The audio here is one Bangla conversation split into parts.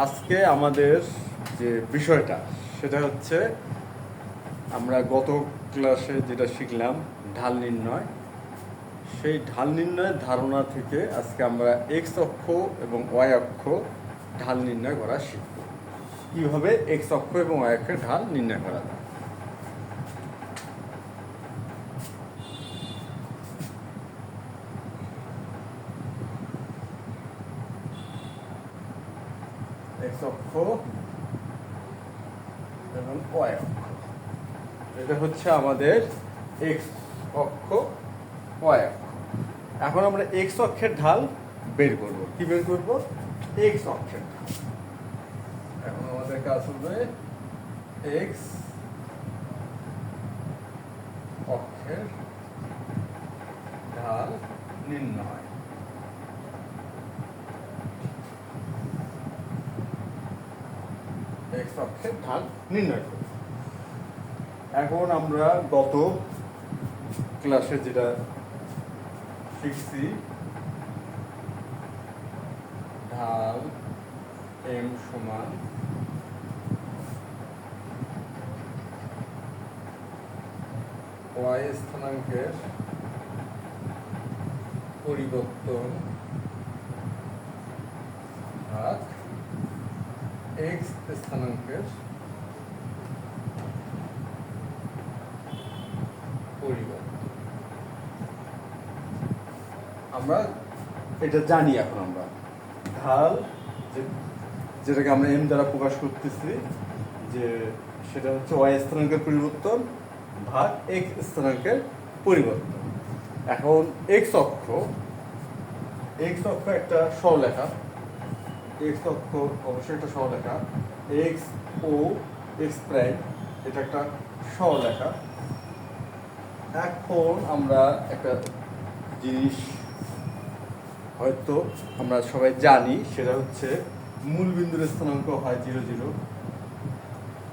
আজকে আমাদের যে বিষয়টা সেটা হচ্ছে আমরা গত ক্লাসে যেটা শিখলাম ঢাল নির্ণয়, সেই ঢাল নির্ণয়ের ধারণা থেকে আজকে আমরা এক্স অক্ষ এবং ওয়াই অক্ষ ঢাল নির্ণয় করা শিখব। কীভাবে এক্স অক্ষ এবং ওয়াই অক্ষের ঢাল নির্ণয় করা যায়। এক্স অক্ষ এবং ওয়াই অক্ষ, এটা হচ্ছে আমাদের এক্স অক্ষ ওয়াই অক্ষ। এখন আমরা এক্স অক্ষের ঢাল বের করব। কি বের করব? এক্স অক্ষের ঢাল। এখন আমাদের কাজ হবে এক্স অক্ষের ঢাল নির্ণয়। এক্স অক্ষের ঢাল নির্ণয় করব। এখন আমরা গত ক্লাসে যেটা শিখছি, ঢাল এম সমান ওয়াই স্থানাঙ্কের পরিবর্তন ভাগ এক্স স্থানাঙ্কের পরিবর্তন। আমরা এটা জানি। এখন আমরা ঢাল যেটাকে আমরা এম দ্বারা প্রকাশ করতেছি, যে সেটা হচ্ছে ওয়াই স্থানাঙ্কের পরিবর্তন ভাগ এক্স স্থানাঙ্কের পরিবর্তন। এখন এক্স অক্ষ একটা সরলরেখা। এক্স অক্ষ অবশ্যই একটা সরলরেখা। এক্স ও এক্স প্রাইম এটা একটা সরলরেখা। এখন আমরা একটা জিনিস হয়তো আমরা সবাই জানি, সেটা হচ্ছে মূলবিন্দুর স্থানাঙ্ক হয় 0 0।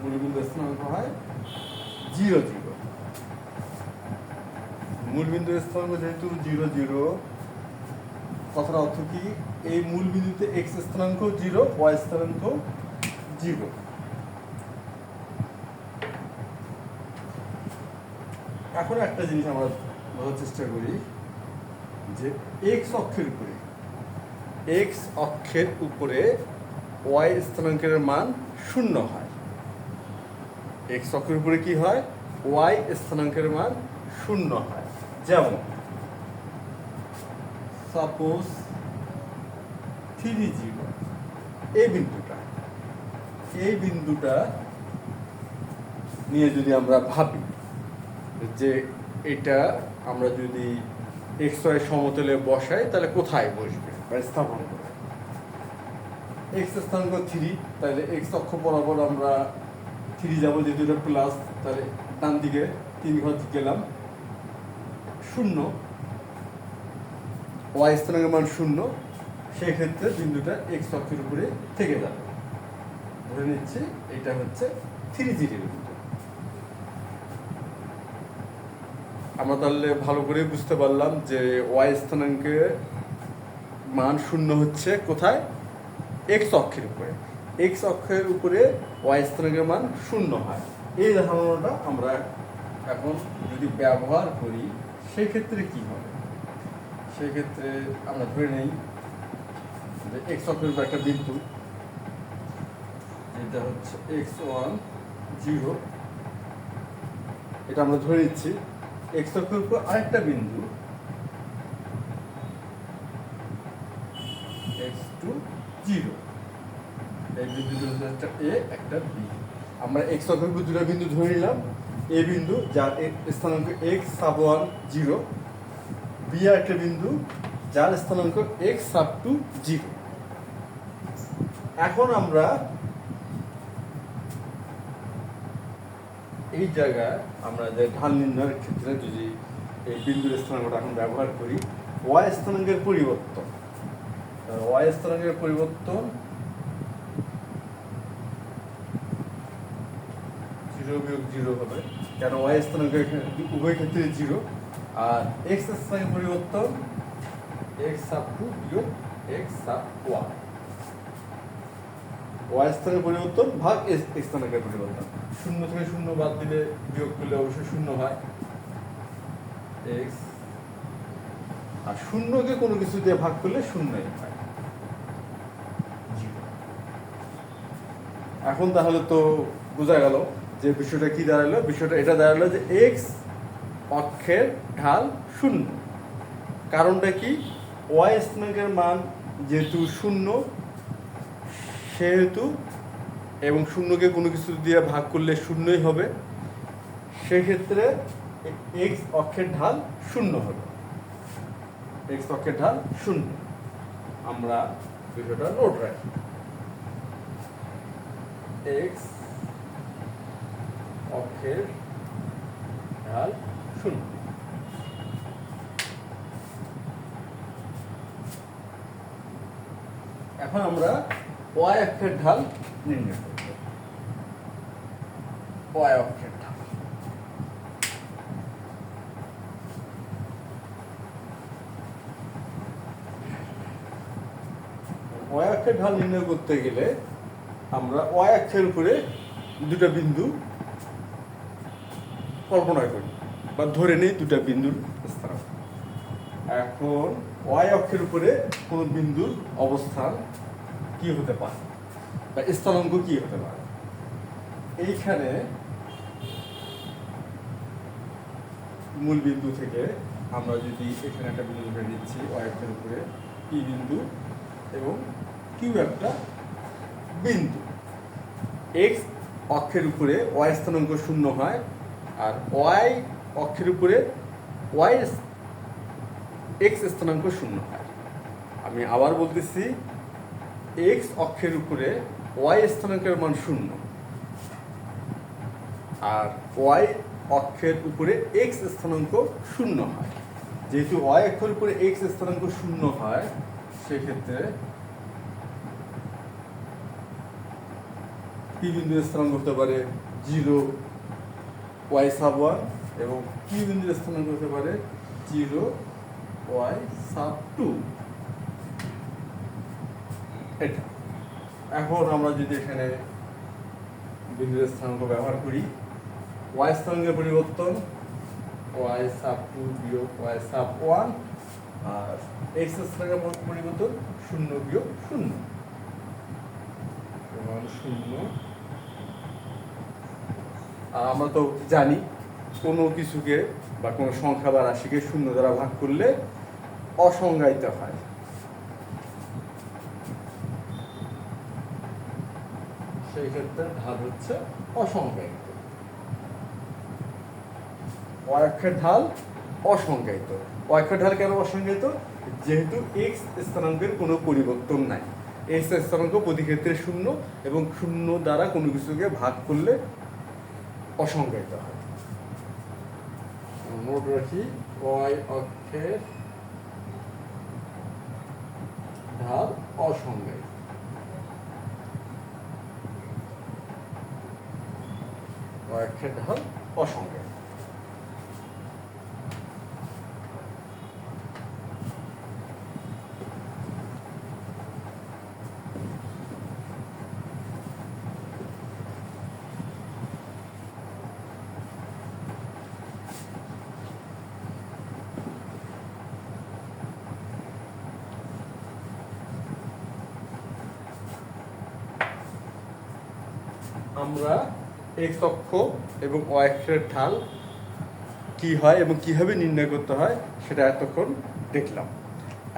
মূলবিন্দুর স্থানাঙ্ক হয় 0 0। মূলবিন্দুর স্থানাঙ্ক যেহেতু 0 0, কথার অর্থ কি? এই মূলবিন্দুতে এক্স স্থানাঙ্ক 0, ওয়াই স্থানাঙ্ক 0। এখন একটা জিনিস আমরা বোঝার চেষ্টা করি, যে এক্স অক্ষের উপরে ওয়াই স্থানাঙ্কের মান 0 হয়। এক্স অক্ষের উপরে কি হয়? ওয়াই স্থানাঙ্কের মান 0 হয়। যেমন সাপোজ 3 0, এই বিন্দুটা নিয়ে যদি আমরা ভাবি যে এটা আমরা যদি এক্স ওয়াই সমতলে বসাই তাহলে কোথায় বসবে বা স্থাপন করবে। এক্স স্থানাঙ্ক 3, তাহলে এক্স অক্ষ বরাবর আমরা 3 যাবো, যেহেতু এটা প্লাস, তাহলে ডান দিকে 3 ঘর গেলাম 0। ওয়াই স্থানাঙ্কের মান 0, সেই ক্ষেত্রে বিন্দুটা এক্স অক্ষের উপরে থেকে যাবে। ধরে নিচ্ছি এটা হচ্ছে 3 0 বিন্দু। আমরা তাহলে ভালো করে বুঝতে পারলাম যে ওয়াই স্থানাঙ্কের মান 0 হচ্ছে কোথায়? এক্স অক্ষের উপরে। এক্স অক্ষের উপরে ওয়াই স্থানাঙ্কের মান 0 হয়। এই ধারণাটা আমরা এখন যদি ব্যবহার করি, সেই ক্ষেত্রে কি হবে? সেই ক্ষেত্রে আমরা ধরে নেই যে এক্স অক্ষের উপর একটা বিন্দু, যেটা হচ্ছে x1 0, এটা আমরা ধরে নিচ্ছি। এক্স অক্ষের উপর আরেকটা বিন্দু x2 0, এই বিন্দু একটা এ একটা বি। আমরা এক্স অক্ষের উপর দুটো বিন্দু ধরে নিলাম। এ বিন্দু যার স্থানাঙ্ক x sub 1 0, বি আর একটা বিন্দু যার স্থানাঙ্ক x sub 2 0। এখন আমরা এই জায়গায় আমরা যে ঢাল নির্ণয়ের ক্ষেত্রে যদি এই বিন্দুর স্থানাঙ্কটা এখন ব্যবহার করি, ওয়াই স্থানাঙ্কের পরিবর্তন, 0 বিয়োগ 0 হবে, কেন ওয়াই স্থানাঙ্ক উভয় ক্ষেত্রে 0। আর এক্স স্থানাঙ্কের পরিবর্তন x sub 2 বিয়োগ x sub 1। ওয়াই স্থানের পরিবর্তন ভাগ এক্স স্থানাঙ্কের পরিবর্তন। শূন্য থেকে শূন্য বাদ দিলে বিয়োগ করলে অবশ্যই শূন্য হয় এক্স, আর শূন্যকে কোনো কিছু দিয়ে ভাগ করলে শূন্যই হয়। এখন তাহলে তো বোঝা গেল যে বিষয়টা কি দাঁড়ালো। বিষয়টা এটা দাঁড়ালো যে এক্স অক্ষের ঢাল শূন্য। কারণটা কি? ওয়াই স্থানাঙ্কের মান যেহেতু শূন্য সেহেতু, এবং শূন্যকে কোনো কিছু দিয়ে ভাগ করলে শূন্যই হবে, সেক্ষেত্রে এক্স অক্ষের ঢাল শূন্য হবে। এক্স অক্ষের ঢাল শূন্য। আমরা বিষয়টা নোট রাখি। এক্স অক্ষের ঢাল শূন্য। এখন আমরা ওয়াই অক্ষের ঢাল নির্ণয় করব। ওয়াই অক্ষের ঢাল ওয়াই অক্ষের ঢাল নির্ণয় করতে গেলে আমরা ওয়াই অক্ষের উপরে দুটা বিন্দু কল্পনা করি বা ধরে নেই দুটা বিন্দুর স্থান। এখন ওয়াই অক্ষের উপরে কোন বিন্দুর অবস্থান কি হতে পারে বা স্থানাঙ্ক কি হতে পারে? এইখানে মূল বিন্দু থেকে আমরা যদি এখানে একটা বিন্দু ধরে নিচ্ছি ওয়াই অক্ষের উপরে পি বিন্দু এবং কিউ একটা বিন্দু। এক্স অক্ষের উপরে ওয়াই স্থানাঙ্ক শূন্য হয়, আর ওয়াই অক্ষের উপরে ওয়াই এক্স স্থানাঙ্ক শূন্য হয়। আমি আবার বলতেছি, এক্স অক্ষের উপরে ওয়াই স্থানাঙ্কের মান শূন্য, আর ওয়াই অক্ষের উপরে এক্স স্থানাঙ্ক শূন্য হয়। যেহেতু ওয়াই অক্ষের উপরে এক্স স্থানাঙ্ক শূন্য হয়, সেক্ষেত্রে পি বিন্দুর স্থানাঙ্ক হতে পারে 0 ওয়াই সাব 1 এবং কিউ বিন্দুর স্থানাঙ্ক হতে পারে 0 ওয়াই সাব 2। এটা এখন আমরা যদি এখানে বিন্দুর স্থানাঙ্ক ব্যবহার করি, ওয়াই স্থানাঙ্কের পরিবর্তন ওয়াই সাব 2 বিয়োগ ওয়াই সাব 1, আর এক্স স্থানাঙ্কের পরিবর্তন 0 বিয়োগ 0 সমান 0। আর আমরা তো জানি কোনো কিছুকে বা কোনো সংখ্যা বা রাশিকে শূন্য দ্বারা ভাগ করলে অসংজ্ঞায়িত হয়। সেই ক্ষেত্রে ঢাল হচ্ছে অসংজ্ঞায়িত। ওয়াই অক্ষের ঢাল অসংজ্ঞায়িত। ওয়াই অক্ষের ঢাল কেন অসংজ্ঞায়িত? যেহেতু এক্স স্থানাঙ্কের কোনো পরিবর্তন নাই। এক্স স্থানাঙ্ক প্রতি ক্ষেত্রে শূন্য, এবং শূন্য দ্বারা কোনো কিছুকে ভাগ করলে অসংজ্ঞায়িত হয়। নোট রাখি, ওয়াই অক্ষের ঢাল অসংজ্ঞায়িত। ওয়াই অক্ষের ঢাল অসংজ্ঞায়িত। আমরা এক্স অক্ষ এবং ওয়াই অক্ষের ঢাল কি হয় এবং কিভাবে নির্ণয় করতে হয় সেটা এতক্ষণ দেখলাম।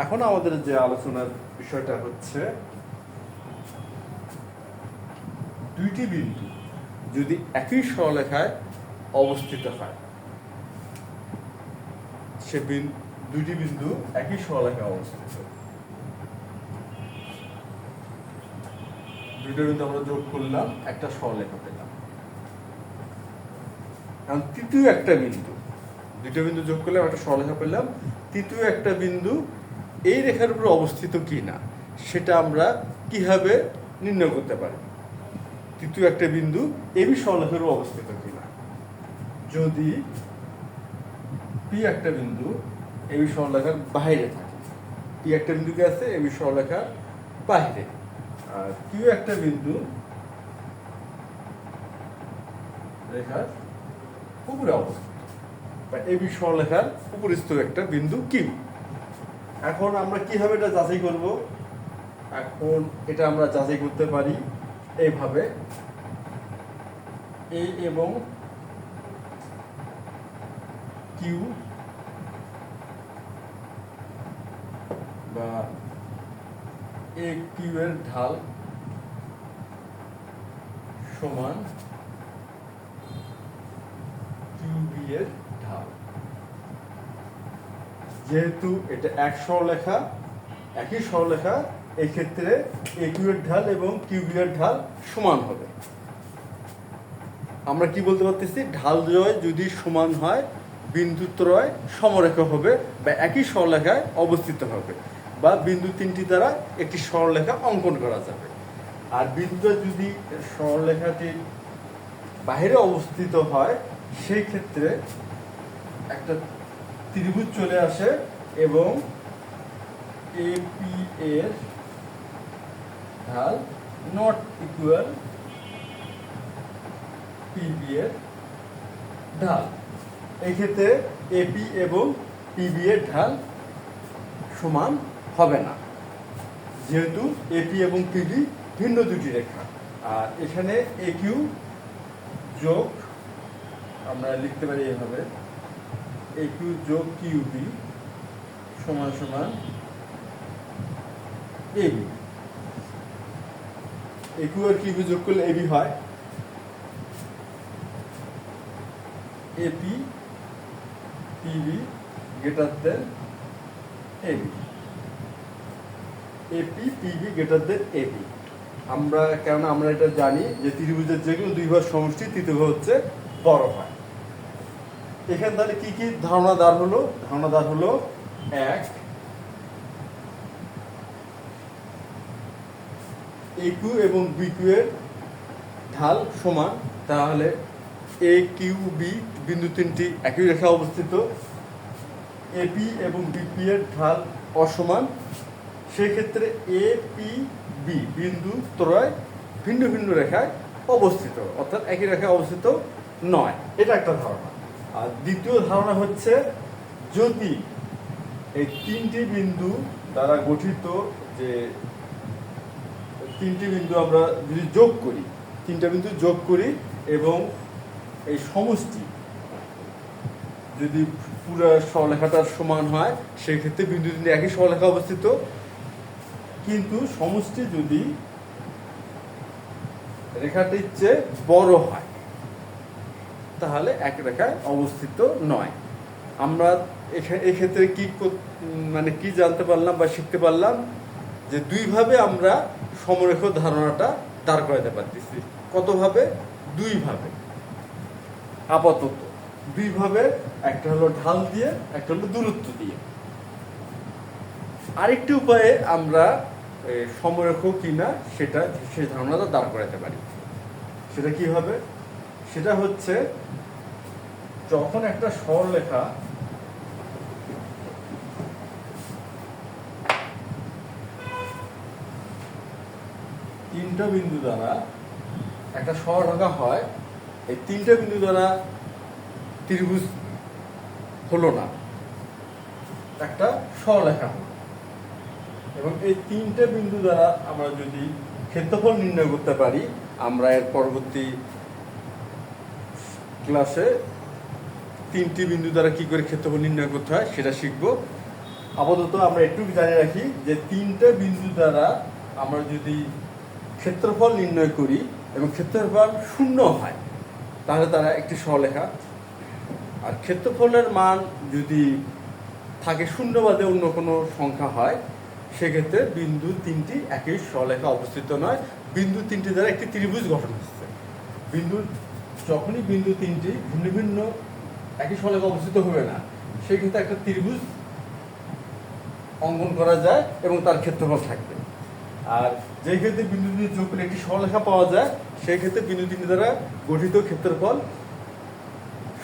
এখন আমাদের যে আলোচনার বিষয়টা হচ্ছে, দুইটি বিন্দু যদি একই সরলরেখায় অবস্থিত হয়, সে দুইটি বিন্দু একই সরলরেখায় অবস্থিত, দুইটা বিন্দু আমরা যোগ করলাম, একটা সরলরেখা পেলাম। কারণ তৃতীয় একটা বিন্দু, দুইটা বিন্দু যোগ করলাম, একটা সরলরেখা পেলাম, তৃতীয় একটা বিন্দু এই রেখার উপর অবস্থিত কি না সেটা আমরা কিভাবে নির্ণয় করতে পারি? তৃতীয় একটা বিন্দু এবি সরলরেখার উপর অবস্থিত কিনা। যদি পি একটা বিন্দু এবি সরলরেখার বাইরে থাকে, পি একটা বিন্দু কি আছে এবি সরলরেখার বাইরে, আর কিউ একটা বিন্দু রেখার উপরে অবস্থিত, বা এবি সরলরেখার উপরিস্থ একটা বিন্দু কিউ। এখন আমরা কিভাবে এটা যাচাই করব? এখন এটা আমরা যাচাই করতে পারি এইভাবে, এ এবং কিউ বা এ কিউ এর ঢাল সমান কিউ বি এর ঢাল। যেহেতু এটা এক সরলরেখা, একই সরলরেখা, এই ক্ষেত্রে এ কিউ এর ঢাল এবং কিউ বি এর ঢাল সমান হবে। আমরা কি বলতে পারতেছি? ঢালদ্বয় যদি সমান হয় বিন্দুত্রয় সমরেখা হবে বা একই সরলরেখায় অবস্থিত হবে, বা বিন্দু তিনটি দ্বারা একটি সরলরেখা অঙ্কন করা যাবে। আর বিন্দুটা যদি সরলরেখাটির বাইরে অবস্থিত হয় সেই ক্ষেত্রে একটা ত্রিভুজ চলে আসে এবং এপি এর ঢাল নট ইকুয়াল পিবি এর ঢাল। এই ক্ষেত্রে এপি এবং পিবি এর ঢাল সমান হবে না, যেহেতু এপি এবং পিবি ভিন্ন দুটি রেখা। আর এখানে এ কিউ যোগ, আমরা লিখতে পারি এভাবে, এ কিউ যোগ কিউবি সমান সমান এবি। এ কিউ আর কিউবি যোগ করলে এবি হয়। AP PB greater than AB, AP PB greater than AB. আমরা কেননা আমরা এটা জানি যে ত্রিভুজের যে কোনো দুই ভাগ সমষ্টি তৃতীয় ভাগ হচ্ছে বড় হয়। এখানে তাহলে কি কি ধারণাদার হলো? ধারণাদার হলো এক, এ কিউ এবং বি কিউ এর ঢাল সমান, তাহলে এ কিউ বি বিন্দু তিনটি একই রেখায় অবস্থিত। এপি এবং বিপি এর ঢাল অসমান, সেই ক্ষেত্রে এ পি বি বিন্দু ত্রয় ভিন্ন ভিন্ন রেখায় অবস্থিত, অর্থাৎ একই রেখায় অবস্থিত নয়। এটা একটা ধারণা। আর দ্বিতীয় ধারণা হচ্ছে, যদি এই তিনটি বিন্দু দ্বারা গঠিত যে তিনটি বিন্দু আমরা যদি যোগ করি, তিনটা বিন্দু যোগ করি এবং এই সমষ্টি যদি পুরো সরলরেখাটার সমান হয় সেই ক্ষেত্রে বিন্দু তিনটি একই সরলরেখা অবস্থিত, কিন্তু সমষ্টি যদি রেখাটির চেয়ে বড় হয় তাহলে এক রেখায় অবস্থিত নয়। আমরা এক্ষেত্রে কি মানে কি জানতে পারলাম বা শিখতে পারলাম? যে দুইভাবে আমরা সমরেখ ধারণাটা দাঁড় করাতে পারতেছি। কতভাবে? দুইভাবে, আপাতত দুইভাবে। একটা হলো ঢাল দিয়ে, একটা হলো দূরত্ব দিয়ে। আরেকটি উপায়ে আমরা সমরেখ কিনা সেটা সেই ধারণাটা দাঁড় করাতে পারি। সেটা কি হবে? সেটা হচ্ছে, যখন একটা সরলরেখা তিনটা বিন্দু দ্বারা একটা সরলরেখা হয়, এই তিনটা বিন্দু দ্বারা ত্রিভুজ হলো না, একটা সরলরেখা হলো, এবং এই তিনটে বিন্দু দ্বারা আমরা যদি ক্ষেত্রফল নির্ণয় করতে পারি, আমরা এর পরবর্তী ক্লাসে তিনটি বিন্দু দ্বারা কি করে ক্ষেত্রফল নির্ণয় করতে হয় সেটা শিখব। আপাতত আমরা একটু জানিয়ে রাখি যে তিনটে বিন্দু দ্বারা আমরা যদি ক্ষেত্রফল নির্ণয় করি এবং ক্ষেত্রফল শূন্য হয় তাহলে তারা একটি সরলরেখা। আর ক্ষেত্রফলের মান যদি থাকে শূন্য বাদে অন্য কোনো সংখ্যা হয়, সেক্ষেত্রে বিন্দু তিনটি একই সরলরেখা অবস্থিত নয়, বিন্দু তিনটি দ্বারা একটি ত্রিভুজ গঠন হচ্ছে। যখনই বিন্দু তিনটি ভিন্ন ভিন্ন একই সরলরেখা অবস্থিত হবে না, সেক্ষেত্রে একটা ত্রিভুজ অঙ্কন করা যায় এবং তার ক্ষেত্রফল থাকবে। আর যে ক্ষেত্রে বিন্দু তিনটি যোগ করে একটি সরলরেখা পাওয়া যায়, সেই ক্ষেত্রে বিন্দু তিনটি দ্বারা গঠিত ক্ষেত্রফল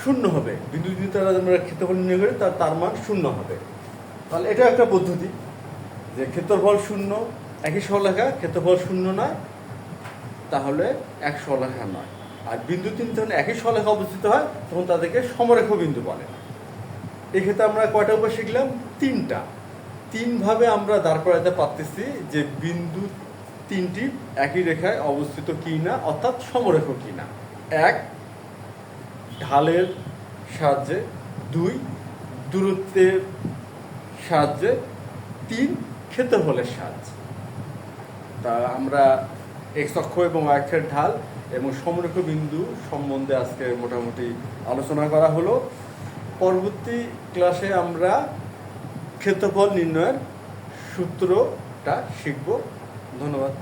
শূন্য হবে। বিন্দু তিনটি দ্বারা আমরা ক্ষেত্রফল নির্ণয় করি তার মান শূন্য হবে। তাহলে এটা একটা পদ্ধতি যে ক্ষেত্রফল শূন্য, একই সরলরেখা ক্ষেত্রফল শূন্য নয়, তাহলে এক সরলরেখা নয়। আর বিন্দু তিন যখন একই সরলরেখা অবস্থিত হয় তখন তাদেরকে সমরেখ বিন্দু বলে। এক্ষেত্রে আমরা কয়টা উপায় শিখলাম? তিনটা। তিনভাবে আমরা দাঁড় করাতে পারতেছি যে বিন্দু তিনটি একই রেখায় অবস্থিত কি না, অর্থাৎ সমরেখ কি না। এক, ঢালের সাহায্যে। দুই, দূরত্বের সাহায্যে। তিন, ক্ষেত্রফলের সাহায্যে। তা আমরা এক্স অক্ষ এবং ওয়াই অক্ষের ঢাল এবং সমরেখ বিন্দু সম্বন্ধে আজকে মোটামুটি আলোচনা করা হলো। পরবর্তী ক্লাসে আমরা ক্ষেত্রফল নির্ণয়ের সূত্রটা শিখব। ধন্যবাদ।